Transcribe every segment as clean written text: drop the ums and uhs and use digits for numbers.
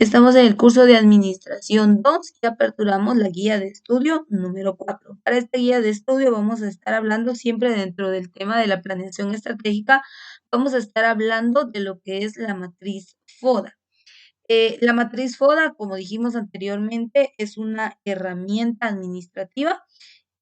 Estamos en el curso de Administración 2 y aperturamos la guía de estudio número 4. Para esta guía de estudio vamos a estar hablando siempre dentro del tema de la planeación estratégica, vamos a estar hablando de lo que es la matriz FODA. La matriz FODA, como dijimos anteriormente, es una herramienta administrativa.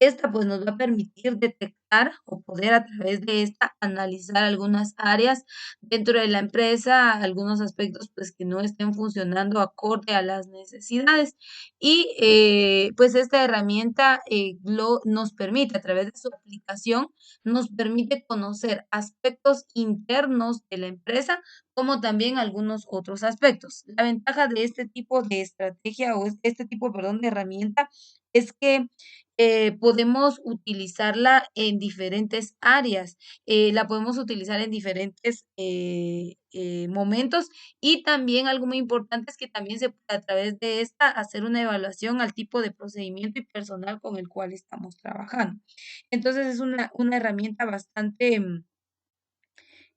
Esta pues nos va a permitir detectar o poder a través de esta analizar algunas áreas dentro de la empresa, algunos aspectos pues que no estén funcionando acorde a las necesidades. Y pues esta herramienta nos permite a través de su aplicación, nos permite conocer aspectos internos de la empresa como también algunos otros aspectos. La ventaja de este tipo de estrategia o este tipo, perdón, de herramienta es que podemos utilizarla en diferentes áreas, la podemos utilizar en diferentes momentos y también algo muy importante es que también se puede a través de esta hacer una evaluación al tipo de procedimiento y personal con el cual estamos trabajando. Entonces es una herramienta bastante,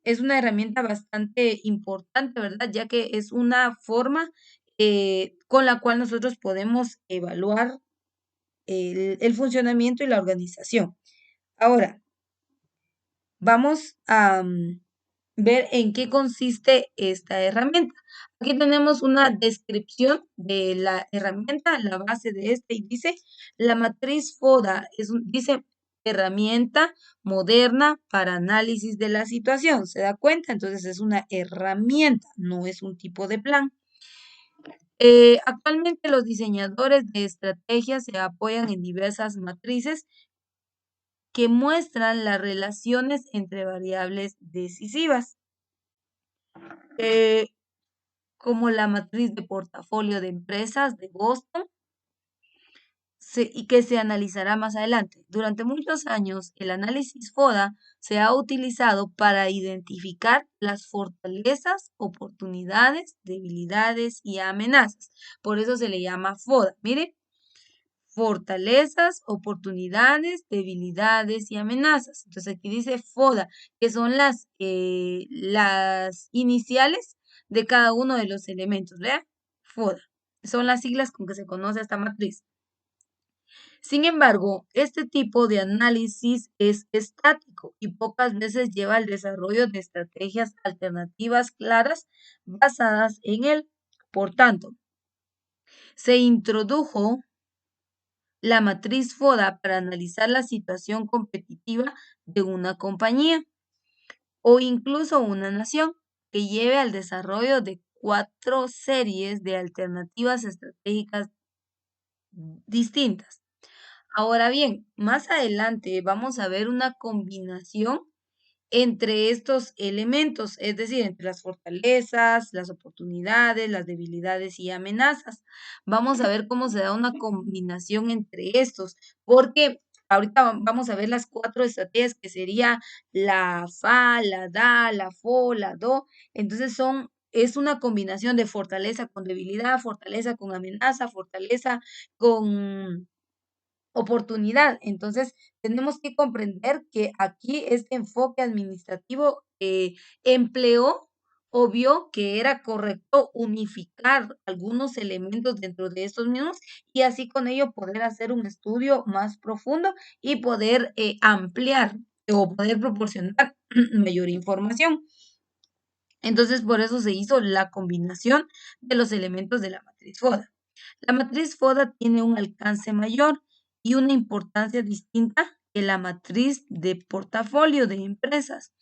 es una herramienta bastante importante, ¿verdad? Ya que es una forma con la cual nosotros podemos evaluar el funcionamiento y la organización. Ahora, vamos a ver en qué consiste esta herramienta. Aquí tenemos una descripción de la herramienta, la base de esta, y dice, la matriz FODA dice, herramienta moderna para análisis de la situación. ¿Se da cuenta? Entonces es una herramienta, no es un tipo de plan. Actualmente los diseñadores de estrategias se apoyan en diversas matrices que muestran las relaciones entre variables decisivas, eh, como la matriz de portafolio de empresas de Boston, y que se analizará más adelante. Durante muchos años, el análisis FODA se ha utilizado para identificar las fortalezas, oportunidades, debilidades y amenazas. Por eso se le llama FODA. Miren, fortalezas, oportunidades, debilidades y amenazas. Entonces aquí dice FODA, que son las iniciales de cada uno de los elementos, ¿vean? FODA. Son las siglas con que se conoce esta matriz. Sin embargo, este tipo de análisis es estático y pocas veces lleva al desarrollo de estrategias alternativas claras basadas en él. Por tanto, se introdujo la matriz FODA para analizar la situación competitiva de una compañía o incluso una nación que lleve al desarrollo de 4 series de alternativas estratégicas distintas. Ahora bien, más adelante vamos a ver una combinación entre estos elementos, es decir, entre las fortalezas, las oportunidades, las debilidades y amenazas. Vamos a ver cómo se da una combinación entre estos, porque ahorita vamos a ver las 4 estrategias que sería la FA, la DA, la FO, la DO. Entonces es una combinación de fortaleza con debilidad, fortaleza con amenaza, fortaleza con oportunidad. Entonces, tenemos que comprender que aquí este enfoque administrativo empleó o vio que era correcto unificar algunos elementos dentro de estos mismos y así con ello poder hacer un estudio más profundo y poder ampliar o poder proporcionar mayor información. Entonces, por eso se hizo la combinación de los elementos de la matriz FODA. La matriz FODA tiene un alcance mayor y una importancia distinta que la matriz de portafolio de empresas.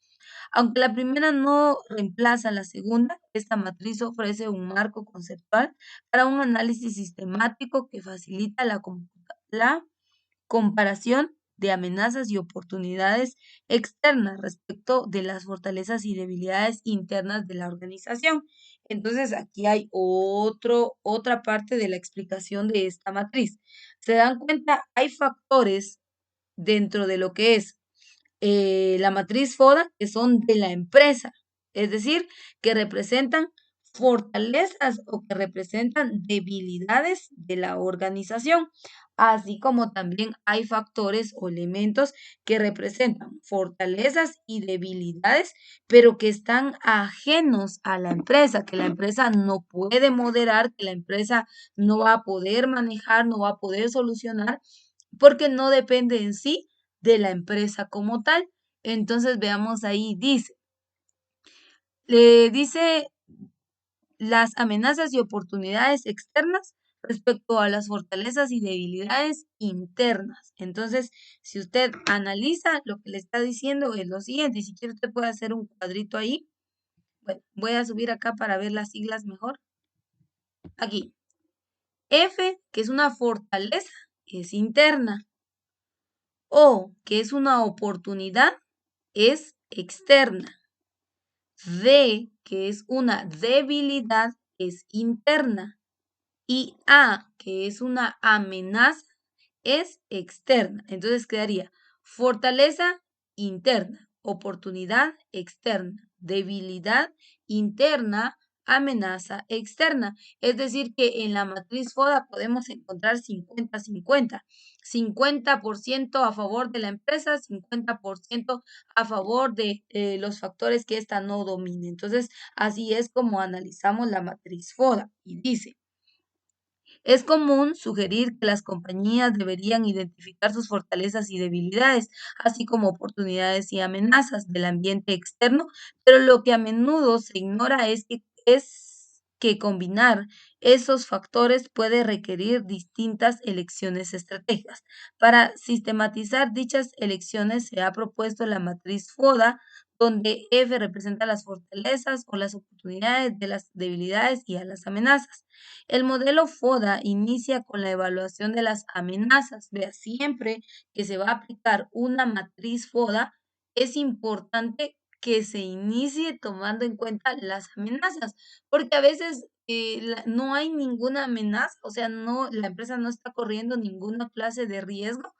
Aunque la primera no reemplaza a la segunda, esta matriz ofrece un marco conceptual para un análisis sistemático que facilita la comparación de amenazas y oportunidades externas respecto de las fortalezas y debilidades internas de la organización. Entonces, aquí hay otra parte de la explicación de esta matriz. ¿Se dan cuenta? Hay factores dentro de lo que es la matriz FODA que son de la empresa, es decir, que representan fortalezas o que representan debilidades de la organización, así como también hay factores o elementos que representan fortalezas y debilidades, pero que están ajenos a la empresa, que la empresa no puede moderar, que la empresa no va a poder manejar, no va a poder solucionar, porque no depende en sí de la empresa como tal. Entonces veamos ahí, dice las amenazas y oportunidades externas respecto a las fortalezas y debilidades internas. Entonces, si usted analiza lo que le está diciendo es lo siguiente, y si quiere usted puede hacer un cuadrito ahí. Bueno, voy a subir acá para ver las siglas mejor. Aquí, F, que es una fortaleza, es interna. O, que es una oportunidad, es externa. D, que es una debilidad, es interna. Y A, que es una amenaza, es externa. Entonces quedaría fortaleza interna, oportunidad externa, debilidad interna, amenaza externa. Es decir, que en la matriz FODA podemos encontrar 50-50. 50% a favor de la empresa, 50% a favor de los factores que ésta no domine. Entonces, así es como analizamos la matriz FODA. Y dice, es común sugerir que las compañías deberían identificar sus fortalezas y debilidades, así como oportunidades y amenazas del ambiente externo, pero lo que a menudo se ignora es que combinar esos factores puede requerir distintas elecciones estratégicas. Para sistematizar dichas elecciones se ha propuesto la matriz FODA, donde F representa las fortalezas o las oportunidades de las debilidades y a las amenazas. El modelo FODA inicia con la evaluación de las amenazas. Vea, siempre que se va a aplicar una matriz FODA, es importante que se inicie tomando en cuenta las amenazas, porque a veces no hay ninguna amenaza, o sea, no, la empresa no está corriendo ninguna clase de riesgo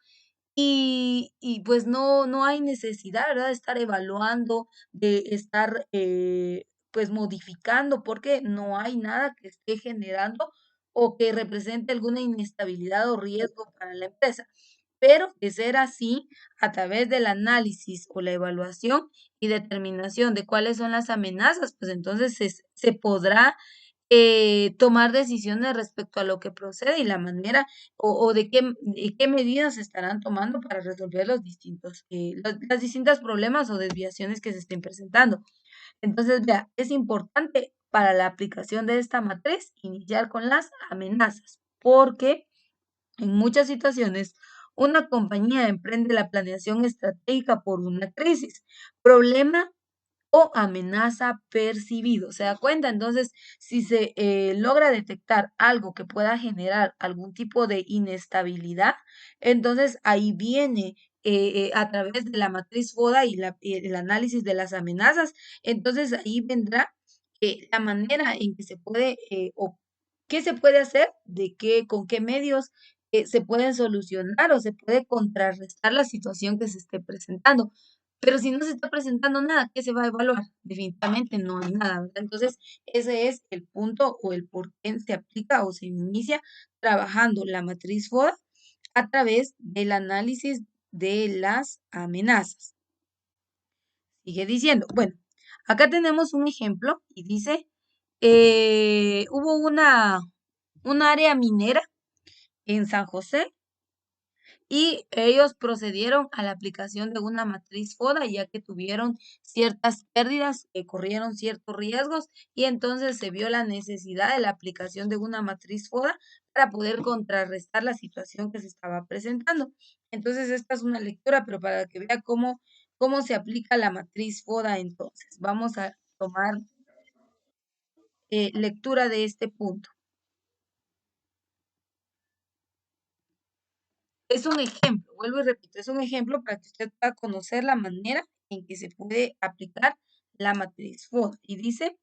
y pues no hay necesidad, ¿verdad?, de estar evaluando, de estar pues modificando, porque no hay nada que esté generando o que represente alguna inestabilidad o riesgo para la empresa. Pero de ser así, a través del análisis o la evaluación y determinación de cuáles son las amenazas, pues entonces se podrá tomar decisiones respecto a lo que procede y la manera o de qué medidas se estarán tomando para resolver los distintos, las distintas problemas o desviaciones que se estén presentando. Entonces, vea, es importante para la aplicación de esta matriz iniciar con las amenazas, porque en muchas situaciones una compañía emprende la planeación estratégica por una crisis, problema o amenaza percibido. ¿Se da cuenta? Entonces, si se logra detectar algo que pueda generar algún tipo de inestabilidad, entonces ahí viene a través de la matriz FODA y el análisis de las amenazas, entonces ahí vendrá la manera en que se puede o qué se puede hacer, con qué medios se pueden solucionar o se puede contrarrestar la situación que se esté presentando. Pero si no se está presentando nada, ¿qué se va a evaluar? Definitivamente no hay nada, ¿verdad? Entonces, ese es el punto o el por qué se aplica o se inicia trabajando la matriz FODA a través del análisis de las amenazas. Sigue diciendo, bueno, acá tenemos un ejemplo y dice, hubo un área minera en San José y ellos procedieron a la aplicación de una matriz FODA, ya que tuvieron ciertas pérdidas, corrieron ciertos riesgos y entonces se vio la necesidad de la aplicación de una matriz FODA para poder contrarrestar la situación que se estaba presentando. Entonces, esta es una lectura, pero para que vea cómo se aplica la matriz FODA, entonces vamos a tomar lectura de este punto. Es un ejemplo, vuelvo y repito, es un ejemplo para que usted pueda conocer la manera en que se puede aplicar la matriz FODA. Y dice,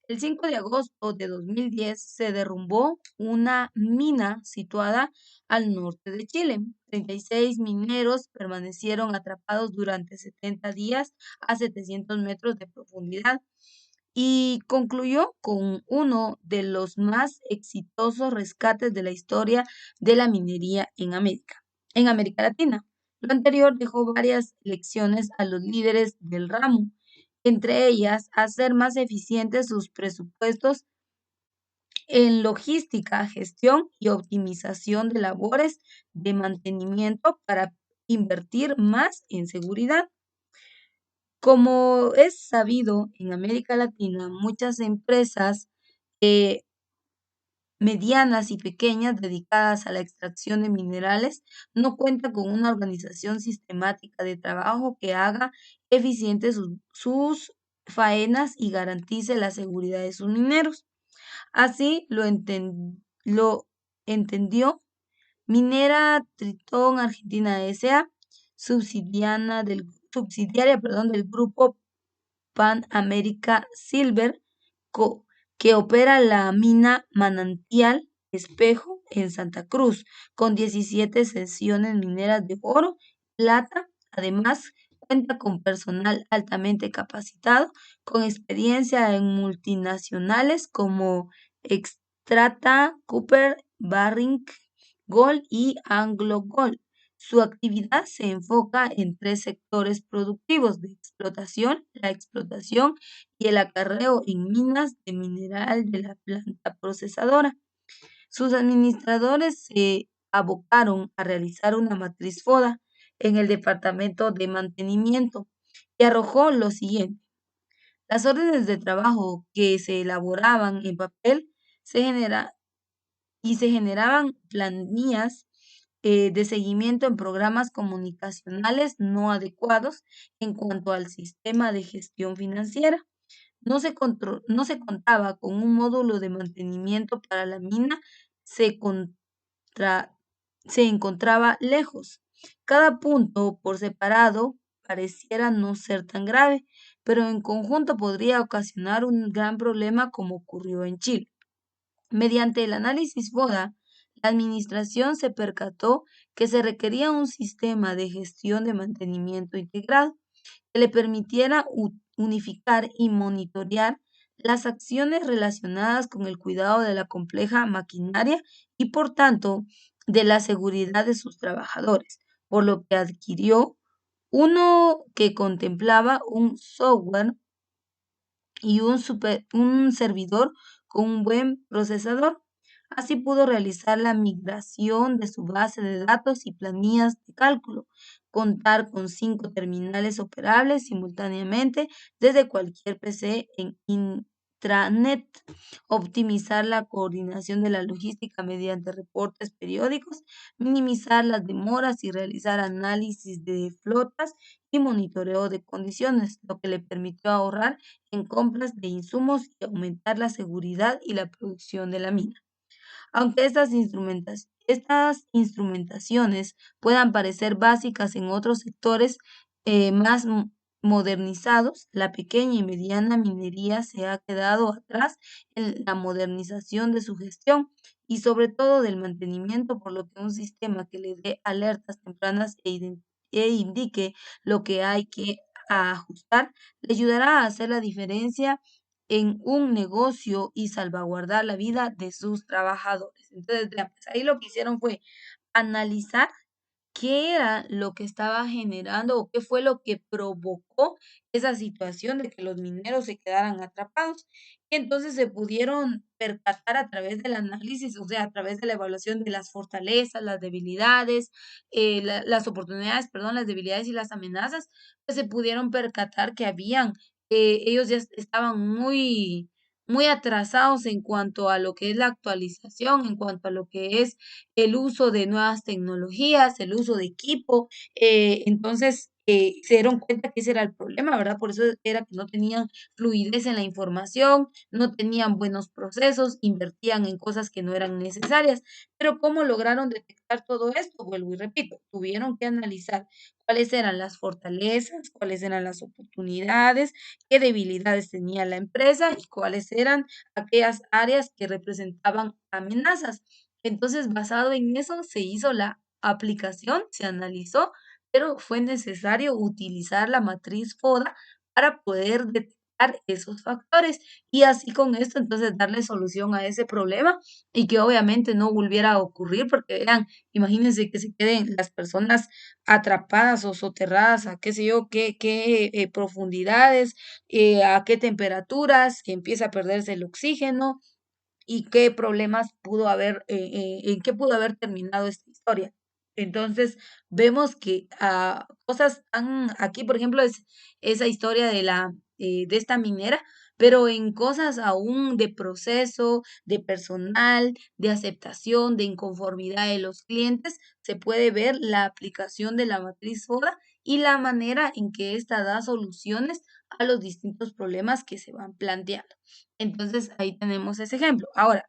el 5 de agosto de 2010 se derrumbó una mina situada al norte de Chile. 36 mineros permanecieron atrapados durante 70 días a 700 metros de profundidad. y concluyó con uno de los más exitosos rescates de la historia de la minería en América Latina. Lo anterior dejó varias lecciones a los líderes del ramo, entre ellas hacer más eficientes sus presupuestos en logística, gestión y optimización de labores de mantenimiento para invertir más en seguridad. Como es sabido, en América Latina muchas empresas eh, medianas y pequeñas dedicadas a la extracción de minerales no cuentan con una organización sistemática de trabajo que haga eficientes sus faenas y garantice la seguridad de sus mineros. Así lo entendió Minera Tritón Argentina S.A., subsidiaria, del grupo Pan America Silver, co- que opera la mina Manantial Espejo en Santa Cruz, con 17 sesiones mineras de oro, plata. Además, cuenta con personal altamente capacitado, con experiencia en multinacionales como Extrata, Cooper, Barrick Gold y Anglo Gold. Su actividad se enfoca en tres sectores productivos de explotación, la explotación y el acarreo en minas de mineral de la planta procesadora. Sus administradores se abocaron a realizar una matriz FODA en el departamento de mantenimiento y arrojó lo siguiente. Las órdenes de trabajo que se elaboraban en papel se genera- y se generaban planillas de seguimiento en programas comunicacionales no adecuados en cuanto al sistema de gestión financiera. No se contaba con un módulo de mantenimiento para la mina, se, contra- se encontraba lejos. Cada punto por separado pareciera no ser tan grave, pero en conjunto podría ocasionar un gran problema como ocurrió en Chile. Mediante el análisis FODA, la administración se percató que se requería un sistema de gestión de mantenimiento integrado que le permitiera unificar y monitorear las acciones relacionadas con el cuidado de la compleja maquinaria y, por tanto, de la seguridad de sus trabajadores, por lo que adquirió uno que contemplaba un software y un servidor con un buen procesador. Así pudo realizar la migración de su base de datos y planillas de cálculo, contar con 5 terminales operables simultáneamente desde cualquier PC en intranet, optimizar la coordinación de la logística mediante reportes periódicos, minimizar las demoras y realizar análisis de flotas y monitoreo de condiciones, lo que le permitió ahorrar en compras de insumos y aumentar la seguridad y la producción de la mina. Aunque estas instrumentaciones puedan parecer básicas en otros sectores más modernizados, la pequeña y mediana minería se ha quedado atrás en la modernización de su gestión y sobre todo del mantenimiento, por lo que un sistema que le dé alertas tempranas e indique lo que hay que ajustar le ayudará a hacer la diferencia en un negocio y salvaguardar la vida de sus trabajadores. Entonces, vean, pues ahí lo que hicieron fue analizar qué era lo que estaba generando o qué fue lo que provocó esa situación de que los mineros se quedaran atrapados. Y entonces se pudieron percatar a través del análisis, o sea, a través de la evaluación de las fortalezas, las debilidades, las oportunidades, perdón, las debilidades y las amenazas, pues se pudieron percatar que ellos ya estaban muy atrasados en cuanto a lo que es la actualización, en cuanto a lo que es el uso de nuevas tecnologías, el uso de equipo. Entonces, se dieron cuenta que ese era el problema, ¿verdad? Por eso era que no tenían fluidez en la información, no tenían buenos procesos, invertían en cosas que no eran necesarias. Pero ¿cómo lograron detectar todo esto? Vuelvo y repito, tuvieron que analizar cuáles eran las fortalezas, cuáles eran las oportunidades, qué debilidades tenía la empresa y cuáles eran aquellas áreas que representaban amenazas. Entonces, basado en eso, se hizo la aplicación, se analizó, pero fue necesario utilizar la matriz FODA para poder detectar detectar esos factores y así con esto entonces darle solución a ese problema y que obviamente no volviera a ocurrir porque vean, imagínense que se queden las personas atrapadas o soterradas a qué sé yo, qué profundidades, a qué temperaturas, que empieza a perderse el oxígeno y qué problemas pudo haber, en qué pudo haber terminado esta historia. Entonces, vemos que cosas tan, aquí por ejemplo es esa historia de esta minera, pero en cosas aún de proceso, de personal, de aceptación, de inconformidad de los clientes, se puede ver la aplicación de la matriz FODA y la manera en que ésta da soluciones a los distintos problemas que se van planteando. Entonces, ahí tenemos ese ejemplo. Ahora,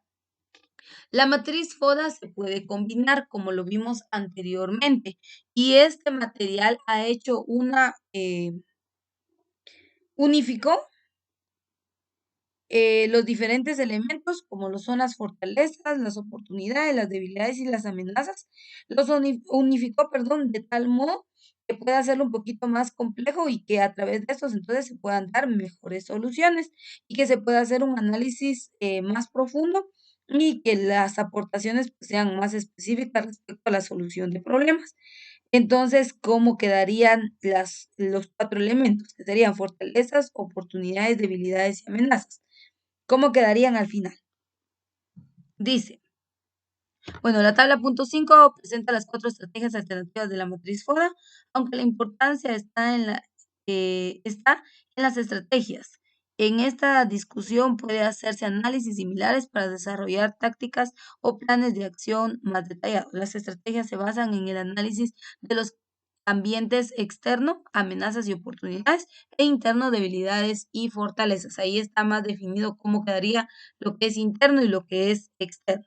la matriz FODA se puede combinar, como lo vimos anteriormente, y este material ha hecho unificó los diferentes elementos, como lo son las fortalezas, las oportunidades, las debilidades y las amenazas, los unificó, perdón, de tal modo que pueda hacerlo un poquito más complejo y que a través de estos entonces se puedan dar mejores soluciones y que se pueda hacer un análisis más profundo y que las aportaciones pues, sean más específicas respecto a la solución de problemas. Entonces, ¿cómo quedarían los cuatro elementos? Que serían fortalezas, oportunidades, debilidades y amenazas. ¿Cómo quedarían al final? Dice, bueno, la tabla punto 5 presenta las cuatro estrategias alternativas de la matriz FODA, aunque la importancia está en las estrategias. En esta discusión puede hacerse análisis similares para desarrollar tácticas o planes de acción más detallados. Las estrategias se basan en el análisis de los ambientes externo, amenazas y oportunidades, e interno, debilidades y fortalezas. Ahí está más definido cómo quedaría lo que es interno y lo que es externo.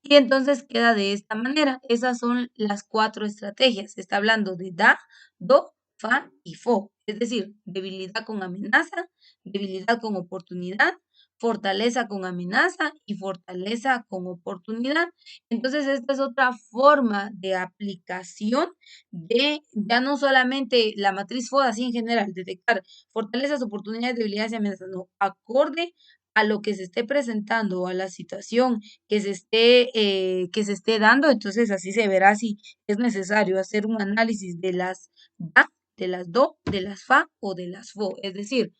Y entonces queda de esta manera. Esas son las cuatro estrategias. Se está hablando de da, do, fa y fo. Es decir, debilidad con amenaza, debilidad con oportunidad, fortaleza con amenaza y fortaleza con oportunidad. Entonces, esta es otra forma de aplicación de ya no solamente la matriz FODA, así en general, detectar fortalezas, oportunidades, debilidades y amenazas, no, acorde a lo que se esté presentando o a la situación que se esté dando, entonces así se verá si es necesario hacer un análisis de las da, de las do, de las fa o de las fo, es decir,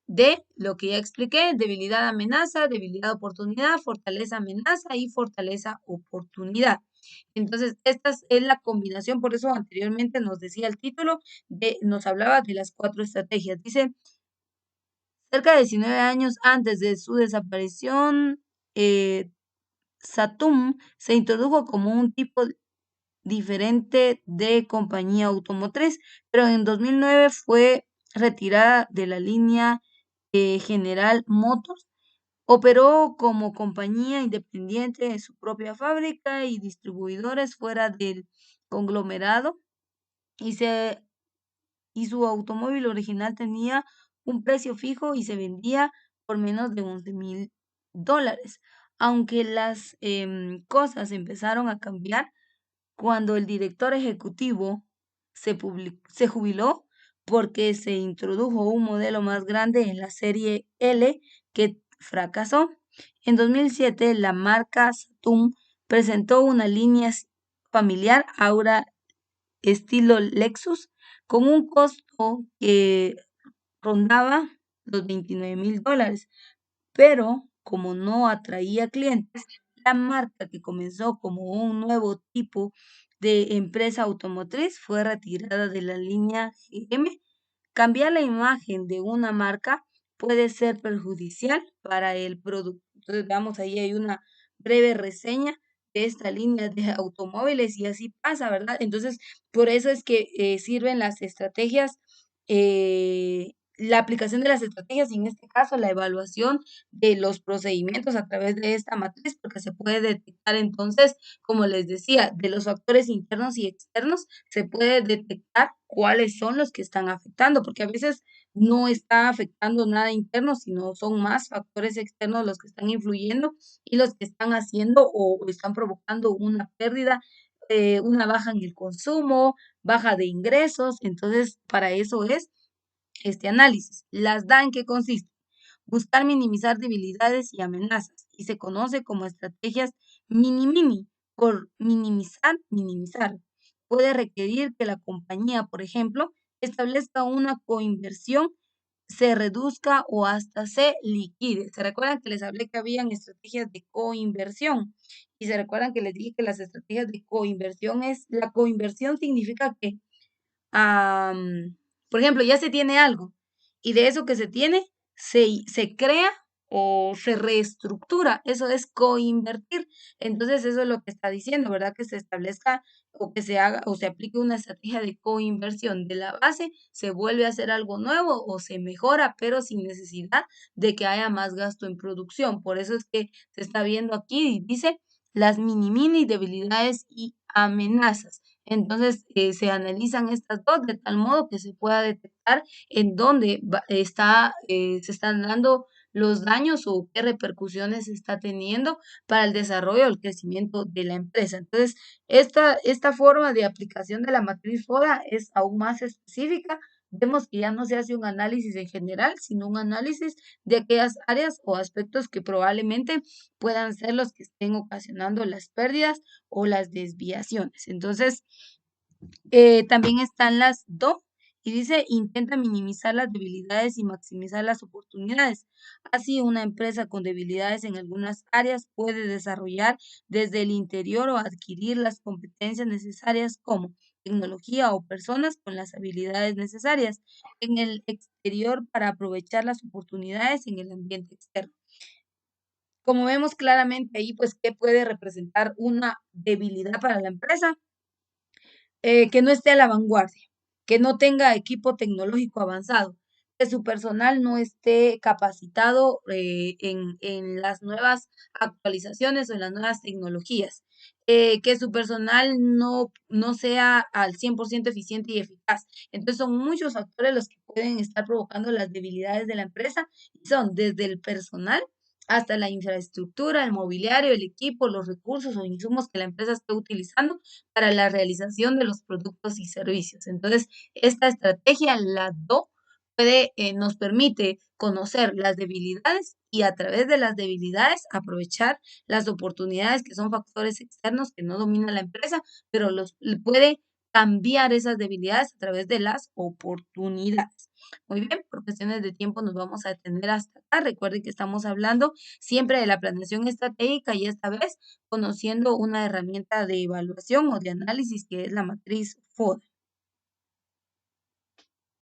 de lo que ya expliqué, debilidad amenaza, debilidad oportunidad, fortaleza amenaza y fortaleza oportunidad. Entonces, esta es la combinación, por eso anteriormente nos decía el título, nos hablaba de las cuatro estrategias. Dice, cerca de 19 años antes de su desaparición, eh, Saturn se introdujo como un tipo diferente de compañía automotriz, pero en 2009 fue retirada de la línea General Motors. Operó como compañía independiente en su propia fábrica y distribuidores fuera del conglomerado y su automóvil original tenía un precio fijo y se vendía por menos de $11,000. Aunque las cosas empezaron a cambiar cuando el director ejecutivo se jubiló porque se introdujo un modelo más grande en la serie L que fracasó. En 2007, la marca Saturn presentó una línea familiar Aura estilo Lexus con un costo que rondaba los $29,000, pero como no atraía clientes, la marca que comenzó como un nuevo tipo de empresa automotriz fue retirada de la línea GM. Cambiar la imagen de una marca puede ser perjudicial para el producto. Entonces, veamos, ahí hay una breve reseña de esta línea de automóviles y así pasa, ¿verdad? Entonces, por eso es que sirven las estrategias, la aplicación de las estrategias y en este caso la evaluación de los procedimientos a través de esta matriz, porque se puede detectar entonces, como les decía, de los factores internos y externos, se puede detectar cuáles son los que están afectando, porque a veces no está afectando nada interno, sino son más factores externos los que están influyendo y los que están haciendo o están provocando una pérdida, una baja en el consumo, baja de ingresos. Entonces, para eso es este análisis. ¿Las da en qué consiste? buscar minimizar debilidades y amenazas, y se conoce como estrategias mini-mini, por minimizar. Puede requerir que la compañía, por ejemplo, establezca una coinversión, se reduzca o hasta se liquide. ¿Se recuerdan que les hablé que habían estrategias de coinversión? Y se recuerdan que les dije que las estrategias de coinversión la coinversión significa que por ejemplo, ya se tiene algo y de eso que se tiene se crea o se reestructura. Eso es coinvertir. Entonces, eso es lo que está diciendo, ¿verdad? Que se establezca o que se haga o se aplique una estrategia de coinversión. De la base se vuelve a hacer algo nuevo o se mejora, pero sin necesidad de que haya más gasto en producción. Por eso es que se está viendo aquí, dice, las mini debilidades y amenazas. Entonces, se analizan estas dos de tal modo que se pueda detectar en dónde se están dando los daños o qué repercusiones está teniendo para el desarrollo o el crecimiento de la empresa. Entonces, esta forma de aplicación de la matriz FODA es aún más específica. Vemos que ya no se hace un análisis en general, sino un análisis de aquellas áreas o aspectos que probablemente puedan ser los que estén ocasionando las pérdidas o las desviaciones. Entonces, también están las DO y dice intenta minimizar las debilidades y maximizar las oportunidades. Así, una empresa con debilidades en algunas áreas puede desarrollar desde el interior o adquirir las competencias necesarias como tecnología o personas con las habilidades necesarias en el exterior para aprovechar las oportunidades en el ambiente externo. Como vemos claramente ahí, pues, ¿qué puede representar una debilidad para la empresa? Que no esté a la vanguardia, que no tenga equipo tecnológico avanzado, que su personal no esté capacitado en las nuevas actualizaciones o en las nuevas tecnologías, que su personal no sea al 100% eficiente y eficaz. Entonces son muchos factores los que pueden estar provocando las debilidades de la empresa y son desde el personal hasta la infraestructura, el mobiliario, el equipo, los recursos o insumos que la empresa esté utilizando para la realización de los productos y servicios. Entonces, esta estrategia, la DO, nos permite conocer las debilidades y a través de las debilidades aprovechar las oportunidades que son factores externos que no domina la empresa, pero puede cambiar esas debilidades a través de las oportunidades. Muy bien, por cuestiones de tiempo nos vamos a detener hasta acá. Recuerden que estamos hablando siempre de la planeación estratégica y esta vez conociendo una herramienta de evaluación o de análisis que es la matriz FODA.